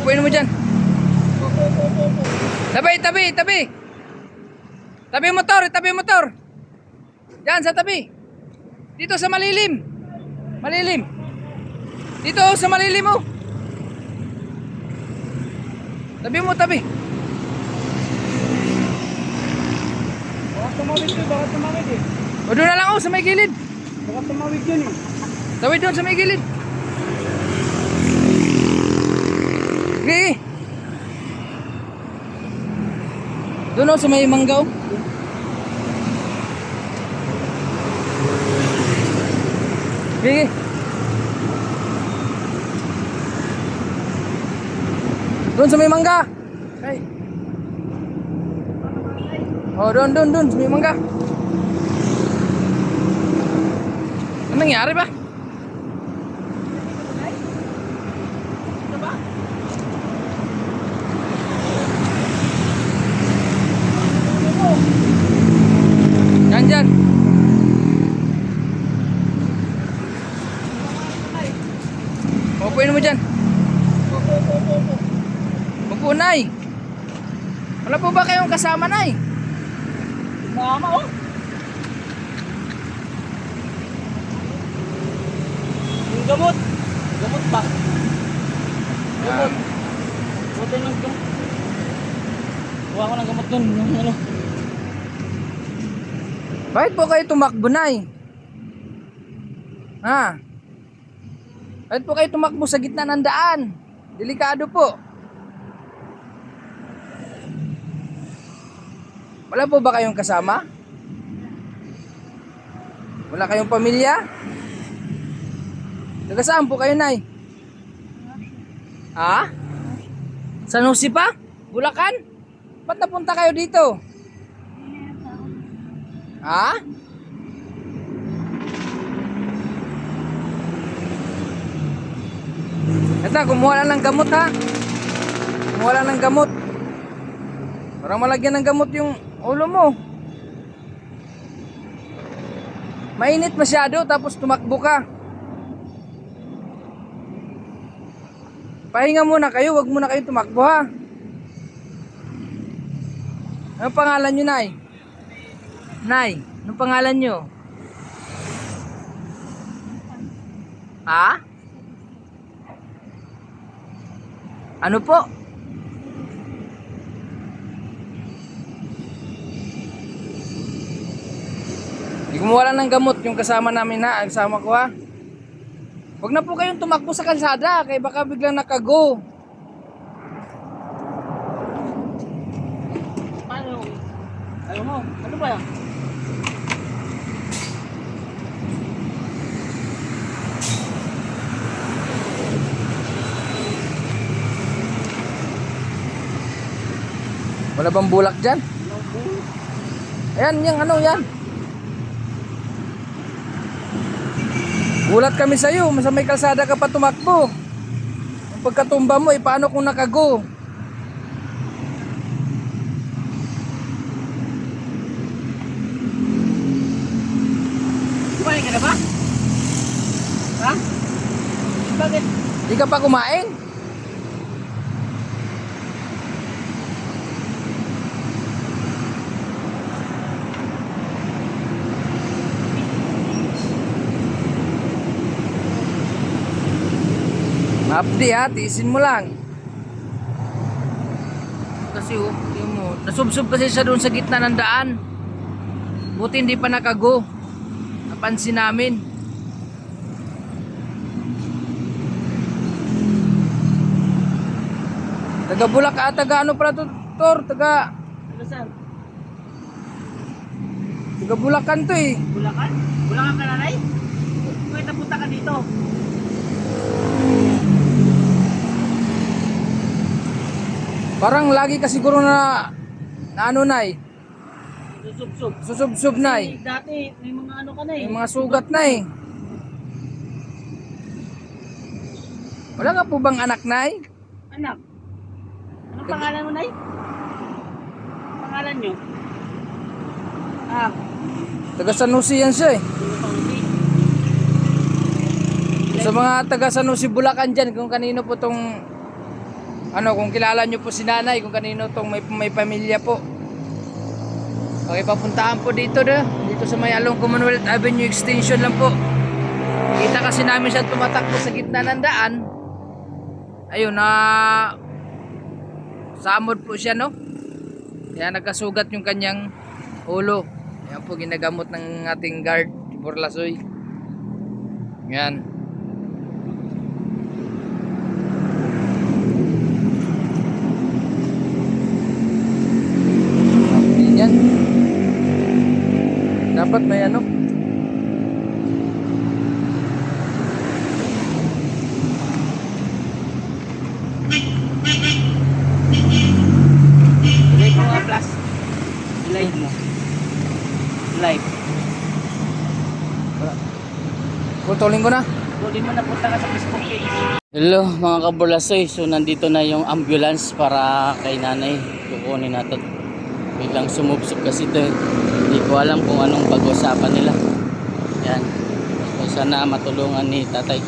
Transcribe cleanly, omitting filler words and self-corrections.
Upuin mo dyan. Tabi, tabi, tabi. Tabi motor, tabi motor. Diyan sa tabi. Dito sa malilim. Malilim. Dito sa malilim oh. Tabi mo, tabi. Baka tumawid ko, baka tumawid eh. O doon na lang oh, sa may gilid. Baka tumawid yun eh. Tawid doon sa may gilid. Okay. Doon oh, sa may manggaw. Okay. Doon sa may mangga. Hey. Oh, doon sa may mangga. Ano nangyari ba? Yan dyan. Upuin mo dyan. Upo, Nay. Wala po ba kayong kasama, Nay? Mama oh. Yung gamot. Gamot ba? Gamot. Buti ng gamot. Kuha ko ng gamot dun. Yung ano. Bakit po kayo tumakbo, Nay? Ha? Bakit po kayo tumakbo sa gitna ng daan? Delikado po. Wala po ba kayong kasama? Wala kayong pamilya? Taga saan po kayo, Nay? Ha? San Jose pa? Bulacan? Ba't napunta kayo dito? Ha? Ito, kumuha lang ng gamot ha. Kumuha lang ng gamot. Parang malagyan ng gamot yung ulo mo. Mainit masyado tapos tumakbo ka. Pahinga muna kayo, wag muna kayo tumakbo ha. Anong pangalan nyo, Nay? Nay, anong pangalan nyo? Ha? Ano po? Hindi kumuha lang ng gamot yung kasama namin ha, kasama ko ha. Huwag na po kayong tumakbo sa kalsada, kaya baka biglang nakago. Paano? Ayaw mo? Ano ba yan? Wala bang bulak dyan? Ayan, yung ano yan. Gulat kami sa'yo, sa may kalsada ka pa tumakbo. Ang pagkatumba mo, paano kung nakago? Kumain ka na ba? Ha? Bakit? Di ka pa kumain? Mapdi ha, tiisin mo lang. Kasi yung mo, nasubsob kasi siya doon sa gitna ng daan. Buti hindi pa nakago. Napansin namin. Taga Bulacan, taga ano pala to, Tor? Taga Ano saan? Bulacan to eh. Bulacan? Bulacan ka na, Nay? Kung napunta ka dito. Parang lagi ka siguro na ano, Nay? Susub-sub. Susubsob, Nay. Dati, may mga ano ka na eh. May mga sugat na eh. Wala ka po bang anak, Nay? Anak. Anong pangalan mo, Nay? Pangalan nyo? Ah. Taga San Jose yan siya eh. Sa mga taga San Jose, Bulacan dyan, kung kanino po tong Ano, kung kilala nyo po si nanay, kung kanino tong may pamilya po. Okay, papuntahan po dito dito sa may Along Commonwealth Avenue Extension lang po. Kita kasi namin siya tumatakbo sa gitna ng daan. Ayun, samod po siya, no? Kaya nagkasugat yung kanyang ulo. Yan po ginagamot ng ating guard, Borlasoy. Yan. Yan. Dapat may ano. Ilike mo nga plus. Ilike mo. Live. Putulin ko na. Tuloy mo na, punta ka sa Facebook page. Hello mga kabulasoy. So nandito na yung ambulance para kay nanay. Kukunin natin. Biglang sumubsob kasi ito. Hindi ko alam kung anong pag-usapan nila. Yan. So sana matulungan ni tatay.